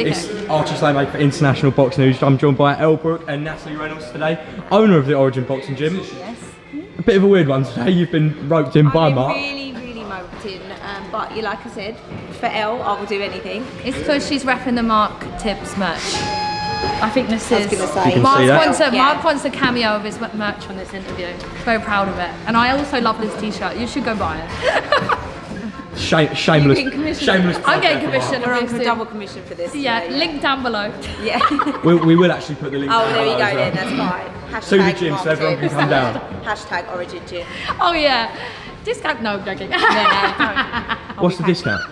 It's Archie Slaymaker for International Box News. I'm joined by Elle, Brooke and Natalie Reynolds today, owner of the Origin Boxing Gym. Yes. A bit of a weird one today. You've been roped in by Mark. Really roped in, but like I said, for Elle, I will do anything. It's because she's repping the Mark Tibbs merch. I think this I was is gonna say. Mark wants a cameo of his merch on this interview. Very proud of it. And I also love this t-shirt. You should go buy it. Shameless. I'm getting commission. We're on double commission for this. Yeah, link down below. Yeah. we will actually put the link down there you below go as well. then, that's fine. To the gym so everyone can come down. Hashtag Origin Gym. Oh yeah. Discount? No, joking. No, don't. What's the discount?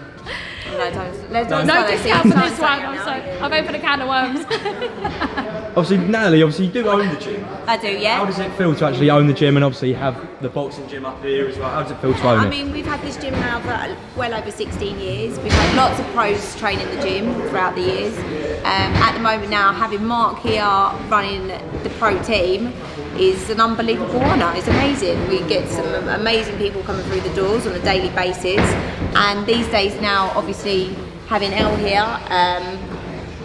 No, don't. No discount for this one. I'm sorry. I've opened a can of worms. Obviously, Natalie, you do own the gym. I do, yeah. How does it feel to actually own the gym and obviously have the boxing gym up here as well? How does it feel to own it? I mean, we've had this gym now for well over 16 years. We've had lots of pros training the gym throughout the years. At the moment now, having Mark here running the pro team is an unbelievable honour. It's amazing. We get some amazing people coming through the doors on a daily basis. And these days now, obviously, having Elle here,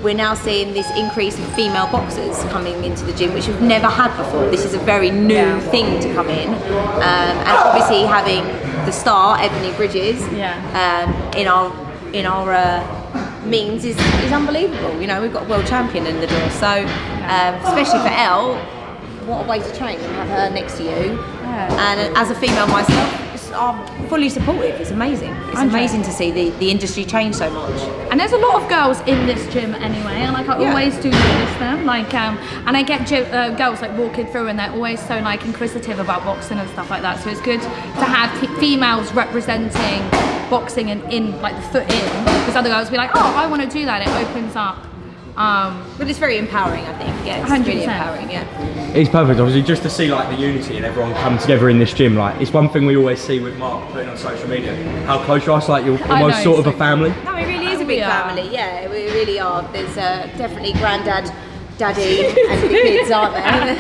we're now seeing this increase of female boxers coming into the gym, which we've never had before. This is a very new thing to come in. And obviously having the star, Ebony Bridges, in our means is unbelievable. You know, we've got a world champion in the door. So, especially for Elle, what a way to train and have her next to you. And as a female myself, I'm fully supportive. It's amazing. It's amazing to see the industry change so much. And there's a lot of girls in this gym anyway, and like I always do notice them. Like, and I get girls like walking through, and they're always so like inquisitive about boxing and stuff like that. So it's good to have females representing boxing and in like the foot in, because other girls will be like, oh, I want to do that. It opens up. But it's very empowering, I think. Yeah, it's 100%. really empowering. Yeah. It's perfect, obviously, just to see like the unity and everyone come together in this gym. Like, it's one thing we always see with Mark putting on social media, how close you are. It's like you're almost sort of a family. No, it really is a big family. Yeah, we really are. There's definitely granddad, daddy, and the kids, aren't there?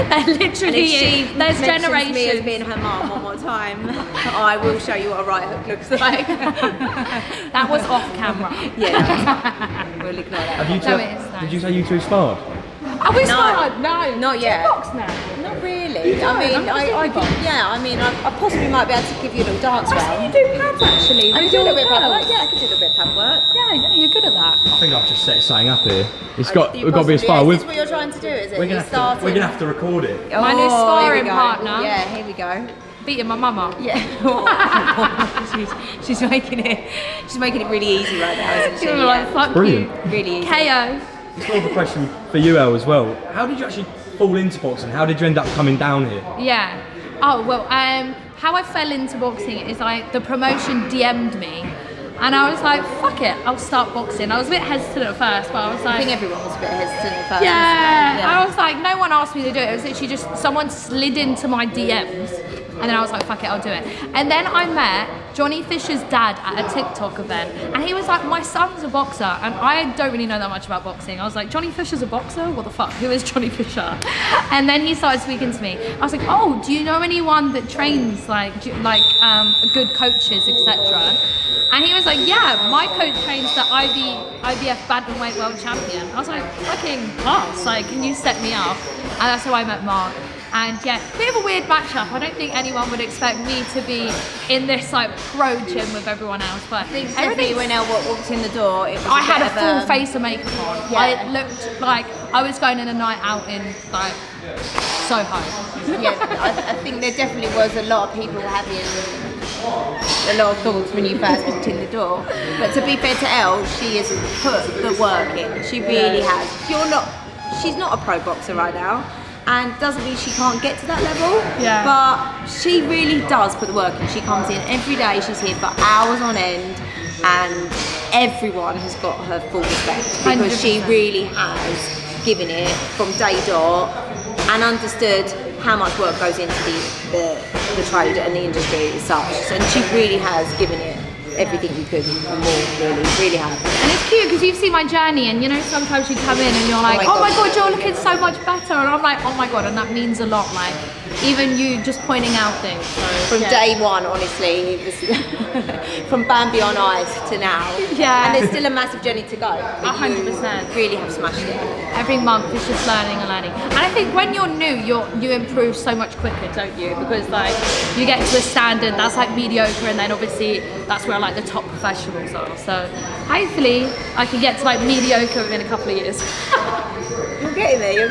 They're literally, there's generations. Me as being her mum one more time, I will show you what a right hook looks like. That was off camera. Yeah, we'll ignore that. Did you say you two sparred? Are we sparred? No, not yet. Box now? Not really. I mean, I possibly might be able to give you a little dance round. You do pads actually. I can do a little bit of pad work. Yeah, I can do a little bit of pad work. Yeah, you're good at that. I think I've just set something up here. We've got to be a spar. Is this what you're trying to do? Is it? We're gonna have to record it. My new sparring partner. Yeah, here we go. Beating my mama. Yeah. she's making it really easy right now, isn't she? Like, fuck brilliant. You. Really easy. KO. It's sort of a question for you, Elle, as well. How did you actually fall into boxing? How did you end up coming down here? Yeah. Oh well. How I fell into boxing is like the promotion DM'd me, and I was like, fuck it, I'll start boxing. I was a bit hesitant at first, but I was like, I think everyone was a bit hesitant at first. Yeah. I was like, no one asked me to do it. It was literally just someone slid into my DMs, and then I was like, fuck it, I'll do it. And then I met Johnny Fisher's dad at a TikTok event, and he was like, my son's a boxer, and I don't really know that much about boxing. I was like, Johnny Fisher's a boxer? What the fuck? Who is Johnny Fisher? And then he started speaking to me. I was like, oh, do you know anyone that trains like good coaches, etc.? And he was like, yeah, my coach trains the IBF bantamweight world champion. I was like, fucking class, like, can you set me up? And that's how I met Mark. And yeah, bit of a weird matchup. I don't think anyone would expect me to be in this like pro gym with everyone else, but everything when Elle walked in the door, it was I had a full face of makeup on. Yeah. I looked like I was going on a night out in like Soho. Yeah, I think there definitely was a lot of people having a lot of thoughts when you first walked in the door. But to be fair to Elle, she has put the work in. She really has. She's not a pro boxer right now, and doesn't mean she can't get to that level. Yeah. But she really does put the work in. She comes in every day. She's here for hours on end, and everyone has got her full respect because 100%. She really has given it from day dot and understood how much work goes into the trade and the industry as such. And she really has given it everything you could and more, really have. And it's cute because you've seen my journey, and you know, sometimes you come in and you're like, oh my god, you're looking so much better, and I'm like, oh my god, and that means a lot. Like, even you just pointing out things. So, from day one, honestly, it was from Bambi on ice to now. Yeah. And there's still a massive journey to go. 100%. Really have smashed it. Every month is just learning and learning. And I think when you're new, you improve so much quicker, don't you? Because like you get to a standard that's like mediocre, and then obviously that's where like the top professionals are. So hopefully I can get to like mediocre within a couple of years. You're getting there.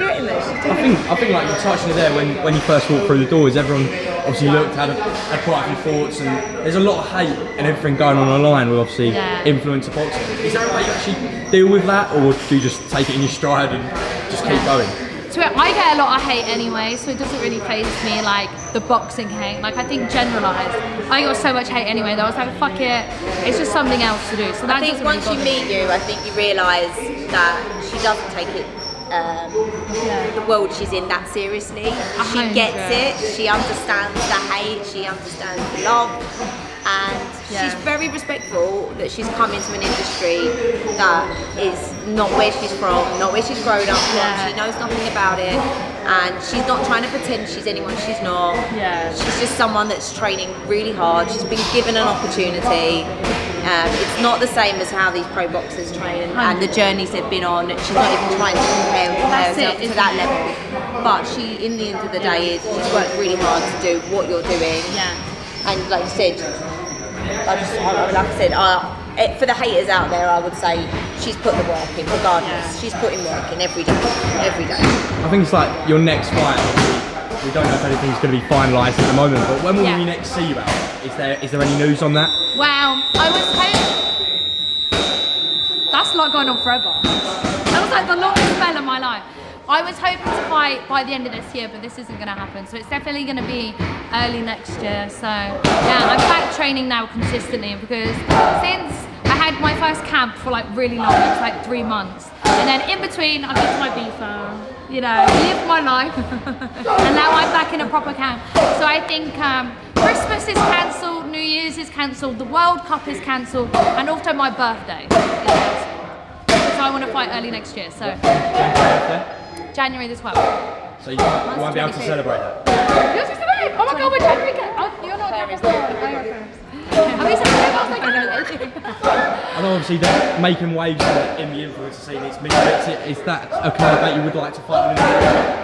I think like you touched on it there when you first walked through the doors, everyone obviously looked, had quite a few thoughts, and there's a lot of hate and everything going on online with obviously influencer boxing. Is there a way you actually deal with that, or do you just take it in your stride and just keep going? So I get a lot of hate anyway, so it doesn't really faze me like the boxing hate. Like I think generalised, I got so much hate anyway that I was like, fuck it, it's just something else to do. So that I think once you meet you, I think you realise that she doesn't take it the world she's in that seriously. She gets it, she understands the hate, she understands the love, and she's very respectful that she's come into an industry that is not where she's from, not where she's grown up from. She knows nothing about it, and she's not trying to pretend she's anyone she's not. She's just someone that's training really hard. She's been given an opportunity. It's not the same as how these pro boxers train and the journeys they've been on. She's not even trying to compare herself to that level. But she, in the end of the day, she's worked really hard to do what you're doing. And like you said, for the haters out there, I would say she's put the work in regardless. She's putting work in every day. I think it's like your next fight. We don't know if anything's going to be finalised at the moment, but when will we next see you out? Is there any news on that? Wow, I was hoping. That's not going on forever. That was like the longest spell of my life. I was hoping to fight by the end of this year, but this isn't going to happen. So it's definitely going to be early next year. So yeah, I'm back training now consistently because since I had my first camp for like really long, it was like 3 months. And then in between, I did my FIFA, you know, live my life. And now I'm back in a proper camp. So I think Christmas is cancelled, New Year's is cancelled, the World Cup is cancelled, and also my birthday is cancelled. So I want to fight early next year. So January the 12th. So you won't be able to celebrate that? Yours is the day. Oh my god, we're January. Oh, you're not January. I know obviously that making waves in the influencer scene is Misfits. Is that a card that you would like to fight with?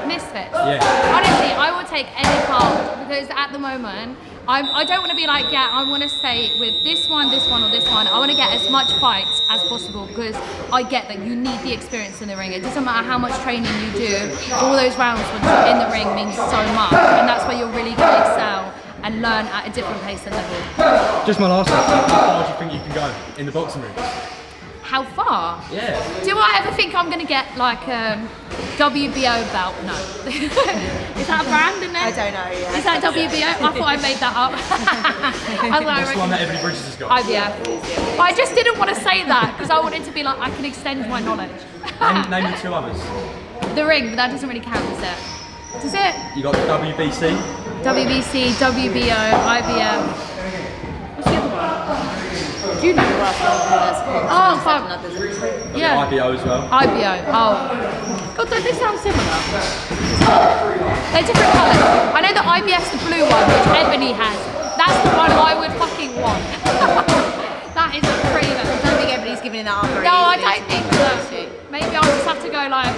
Misfits? Yeah. Honestly, I will take any card because at the moment, I don't want to be like, yeah, I want to stay with this one, or this one. I want to get as much fights as possible because I get that you need the experience in the ring. It doesn't matter how much training you do, all those rounds when you're in the ring means so much, and that's where you're really going to excel and learn at a different pace and level. Just my last question, how far do you think you can go in the boxing ring? How far? Yeah. Do I ever think I'm going to get like a WBO belt? No. Is that a brand in there? I don't know, yeah. Is that WBO? I thought I made that up. That's the one that everybody Bridges has got. IBF. But I just didn't want to say that because I wanted to be like, I can extend my knowledge. Name me 2 others. The ring, but that doesn't really count, does it? Does it? You got WBC? WBC, WBO, IBF. What's the other one? Do you know? Oh, fuck. Yeah. IBO as well. IBO. Oh. God, don't they sound similar? They're different colours. I know that IBF's the blue one, which Ebony has. That's the one I would fucking want. That is pretty good. I don't think Ebony's giving that up. No, I don't think so. Maybe I'll just have to go like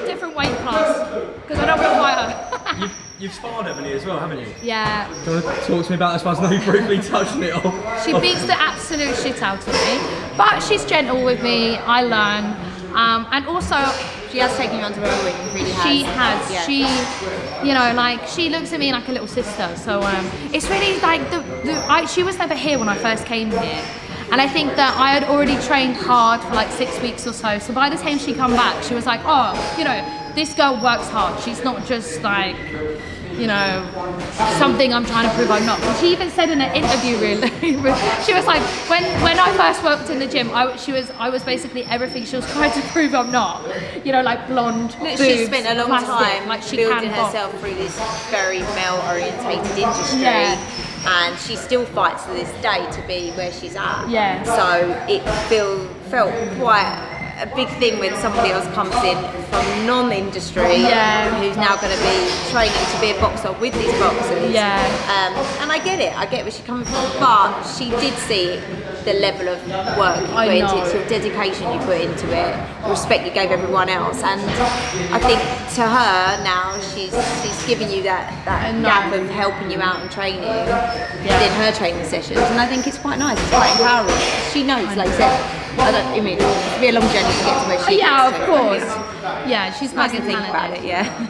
different weight class because I don't want to fight her. You've sparred Ebony as well, haven't you? Yeah. Do you want to talk to me about this? I know you briefly touched on it off. She beats the absolute shit out of me, but she's gentle with me. I learn, and also she has taken you under her wing. Really has. She has. Yeah. She, you know, like she looks at me like a little sister. So it's really like she was never here when I first came here. And I think that I had already trained hard for like 6 weeks or so. So by the time she come back, she was like, oh, you know, this girl works hard. She's not just like, you know, something I'm trying to prove I'm not. And she even said in an interview, really, she was like, when I first worked in the gym, I was basically everything she was trying to prove I'm not. You know, like blonde, boobs, she spent a long plastic, time like she building can herself through this very male-orientated industry. and she still fights to this day to be where she's at. Yeah. So it felt quite a big thing when somebody else comes in from non-industry, who's now going to be training to be a boxer with these boxers. And I get it. I get where she's coming from, but she did see the level of work you put into it, sort of dedication you put into it, the respect you gave everyone else, and I think to her now she's giving you that gap of helping you out and training within her training sessions, and I think it's quite nice. It's quite empowering. She knows, like I said. I mean, it'll be a long journey to get to where she gets to. Of course. Yeah, she's nice to think about it.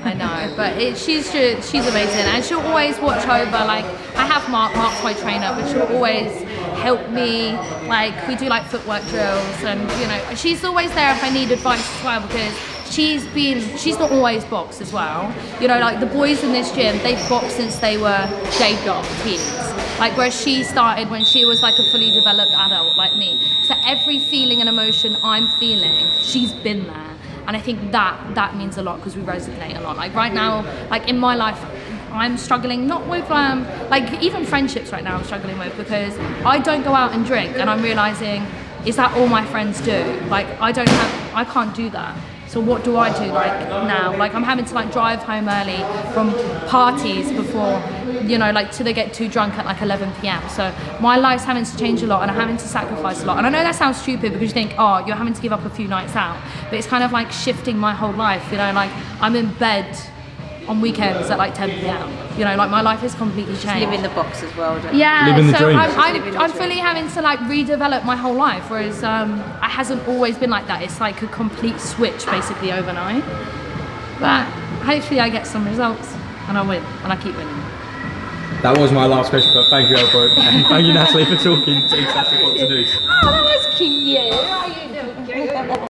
I know, but she's amazing, and she'll always watch over. Like, I have Mark's my trainer, but she'll always help me. Like, we do like footwork drills, and you know, she's always there if I need advice as well, because she's not always boxed as well. You know, like the boys in this gym, they've boxed since they were J-dog teens. Like, where she started when she was like a fully developed adult like me. So every feeling and emotion I'm feeling, she's been there. And I think that means a lot, because we resonate a lot. Like right now, like in my life, I'm struggling not with like even friendships right now I'm struggling with, because I don't go out and drink, and I'm realizing, is that all my friends do? Like I can't do that. So what do I do like now? Like I'm having to like drive home early from parties before, you know, like till they get too drunk at like 11 p.m. So my life's having to change a lot, and I'm having to sacrifice a lot. And I know that sounds stupid, because you think, oh, you're having to give up a few nights out. But it's kind of like shifting my whole life, you know, like I'm in bed on weekends at like 10 p.m. You know, like my life is completely changed. Live in the box as well, don't yeah, Living the so dream. I'm fully having to like redevelop my whole life, whereas it hasn't always been like that. It's like a complete switch basically overnight. But hopefully I get some results and I win, and I keep winning. That was my last question, but thank you, Elle, Brooke. And thank you, Natalie, for talking to Classic Boxer News. Oh, that was cute. How are you doing?